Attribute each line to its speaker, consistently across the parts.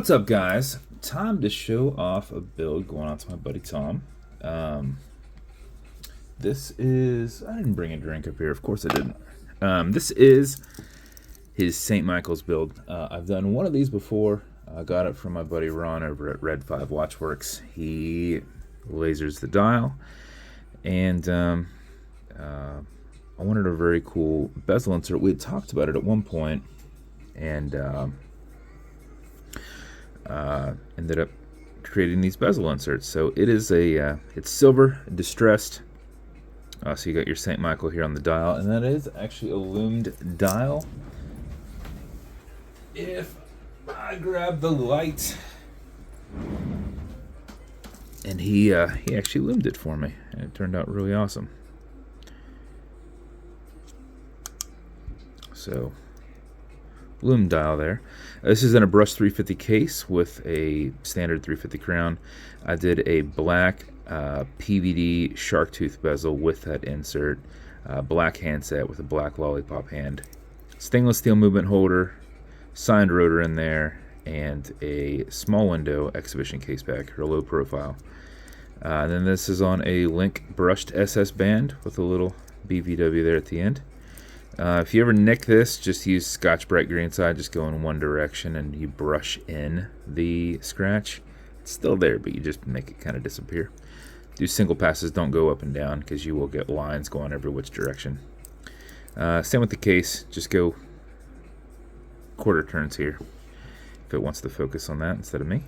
Speaker 1: What's up, guys? Time to show off a build going out to my buddy Tom. This is... I didn't bring a drink up here. Of course I didn't. This is his St. Michael's build. I've done one of these before. I got it from my buddy Ron over at Red 5 Watchworks. He lasers the dial. And I wanted a very cool bezel insert. We had talked about it at one point. And... ended up creating these bezel inserts. So it is it's silver, distressed. So you got your St. Michael here on the dial, and that is actually a loomed dial. If I grab the light, and he actually loomed it for me, and it turned out really awesome. So. Loom dial there. This is in a brushed 350 case with a standard 350 crown. I did a black PVD shark tooth bezel with that insert, black handset with a black lollipop hand, stainless steel movement holder, signed rotor in there, and a small window exhibition caseback, or low profile. And then this is on a Link brushed SS band with a little BVW there at the end. If you ever nick this, just use Scotch Brite Green side. Just go in one direction and you brush in the scratch. It's still there, but you just make it kind of disappear. Do single passes, don't go up and down, because you will get lines going every which direction. Same with the case. Just go quarter turns here. If it wants to focus on that instead of me,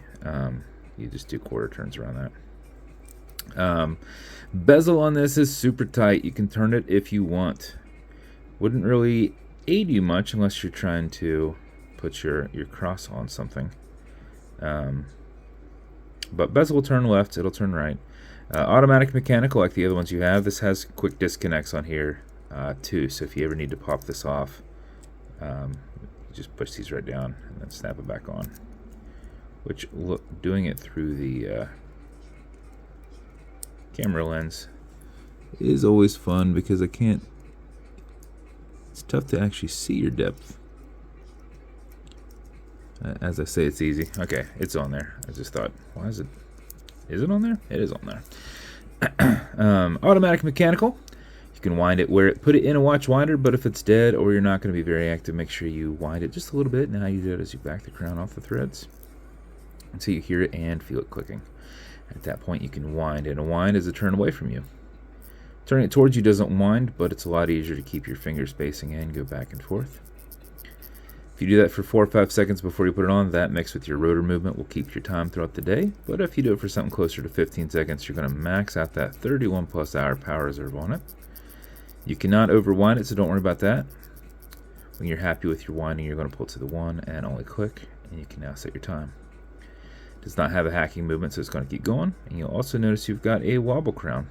Speaker 1: you just do quarter turns around that. Bezel on this is super tight. You can turn it if you want. Wouldn't really aid you much unless you're trying to put your cross on something. But bezel will turn left, it'll turn right. Automatic mechanical like the other ones you have. This has quick disconnects on here too, so if you ever need to pop this off, you just push these right down and then snap it back on. Which, look, doing it through the camera lens is always fun because I can't... It's tough to actually see your depth. As I say, it's easy. Okay, it's on there. I just thought, why is it? Is it on there? It is on there. Automatic mechanical. You can wind it put it in a watch winder, but if it's dead or you're not going to be very active, make sure you wind it just a little bit. And how you do it is you back the crown off the threads until you hear it and feel it clicking. At that point, you can wind, and a wind is a turn away from you. Turning it towards you doesn't wind, but it's a lot easier to keep your finger spacing and go back and forth. If you do that for 4 or 5 seconds before you put it on, that mixed with your rotor movement will keep your time throughout the day. But if you do it for something closer to 15 seconds, you're going to max out that 31 plus hour power reserve on it. You cannot overwind it, so don't worry about that. When you're happy with your winding, you're going to pull it to the 1 and only click, and you can now set your time. It does not have a hacking movement, so it's going to keep going. And you'll also notice you've got a wobble crown.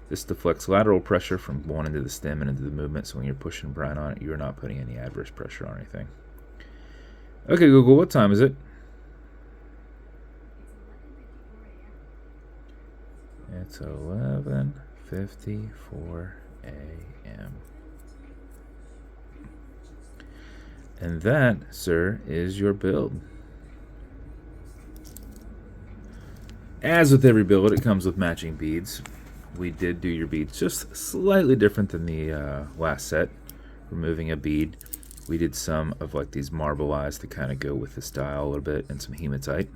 Speaker 1: This deflects lateral pressure from one end of the stem and into the movement, so when you're pushing brine on it, you're not putting any adverse pressure on anything. Okay, Google, what time is it? It's 11:54 a.m. And that, sir, is your build. As with every build, it comes with matching beads. We did do your beads just slightly different than the last set, removing a bead. We did some of like these marble eyes to kind of go with the style a little bit, and some hematite.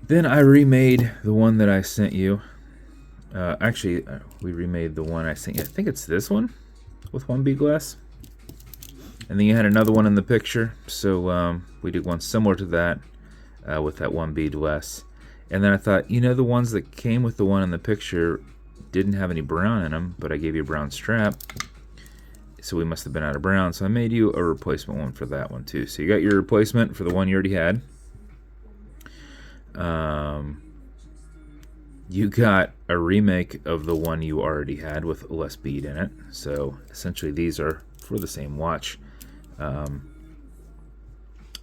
Speaker 1: Then I remade the one that I sent you. We remade the one I sent you. I think it's this one with one bead glass. And then you had another one in the picture, so we did one similar to that with that one bead less. And then I thought, you know, the ones that came with the one in the picture didn't have any brown in them, but I gave you a brown strap, so we must have been out of brown. So I made you a replacement one for that one too. So you got your replacement for the one you already had. You got a remake of the one you already had with less bead in it. So essentially these are for the same watch.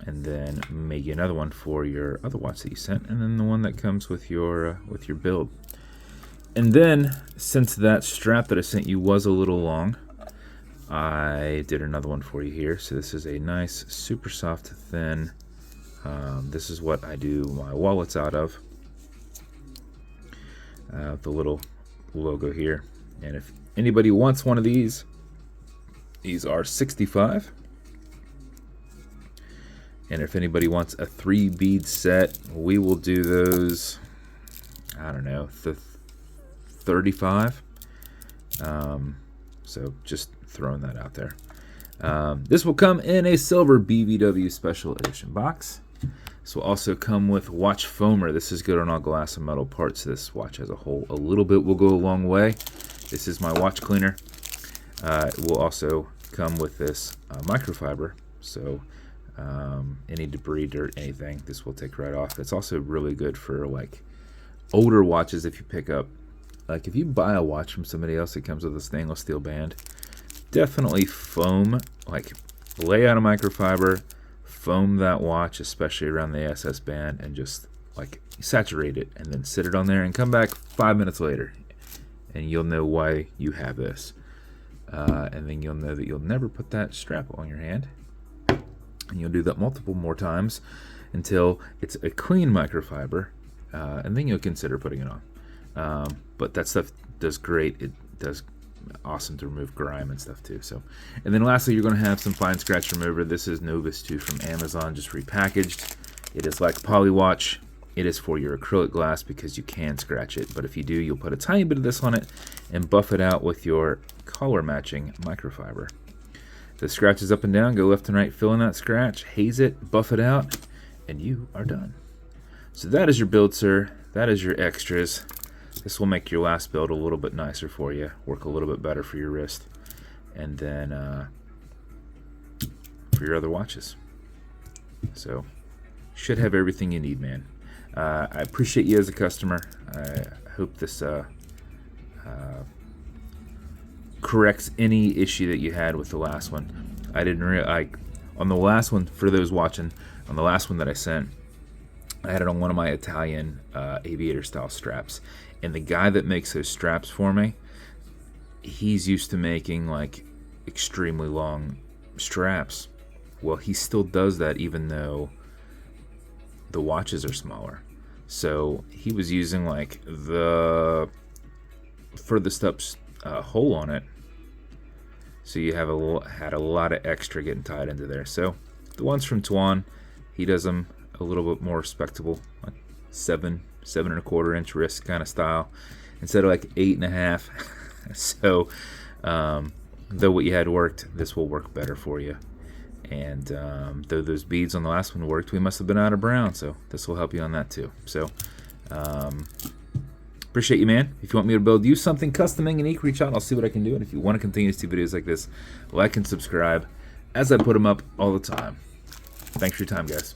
Speaker 1: And then make you another one for your other watch that you sent, and then the one that comes with your build. And then, since that strap that I sent you was a little long, I did another one for you here. So this is a nice, super soft, thin This is what I do my wallets out of. The little logo here. And if anybody wants one of these are $65. And if anybody wants a 3-bead set, we will do those, I don't know, $35. So just throwing that out there. This will come in a silver BBW special edition box. This will also come with watch foamer. This is good on all glass and metal parts. This watch as a whole, a little bit will go a long way. This is my watch cleaner. It will also come with this microfiber. So any debris, dirt, anything, this will take right off. It's also really good for like older watches. If you pick up, like if you buy a watch from somebody else that comes with a stainless steel band, definitely foam, like lay out a microfiber, foam that watch, especially around the SS band, and just like saturate it and then sit it on there and come back 5 minutes later and you'll know why you have this. And then you'll know that you'll never put that strap on your hand. And you'll do that multiple more times until it's a clean microfiber, and then you'll consider putting it on. But that stuff does great. It does awesome to remove grime and stuff too. So, and then lastly, you're going to have some fine scratch remover. This is Novus 2 from Amazon, just repackaged. It is like a poly watch. It is for your acrylic glass because you can scratch it. But if you do, you'll put a tiny bit of this on it and buff it out with your color matching microfiber. The scratches up and down, go left and right, fill in that scratch, haze it, buff it out, and you are done. So that is your build, sir. That is your extras. This will make your last build a little bit nicer for you, work a little bit better for your wrist, and then for your other watches. So, should have everything you need, man. I appreciate you as a customer. I hope this corrects any issue that you had with the last one. I didn't on the last one, for those watching, on the last one that I sent, I had it on one of my Italian aviator style straps, and the guy that makes those straps for me, he's used to making like extremely long straps. Well, he still does that even though the watches are smaller. So he was using like the furthest up hole on it, so you have had a lot of extra getting tied into there. So the ones from Tuan, he does them a little bit more respectable, like 7.25 inch wrist kind of style instead of like 8.5. So though what you had worked, this will work better for you. And though those beads on the last one worked, we must have been out of brown, so this will help you on that too. So appreciate you, man. If you want me to build you something custom and unique, reach out. I'll see what I can do. And if you want to continue to see videos like this, like and subscribe as I put them up all the time. Thanks for your time, guys.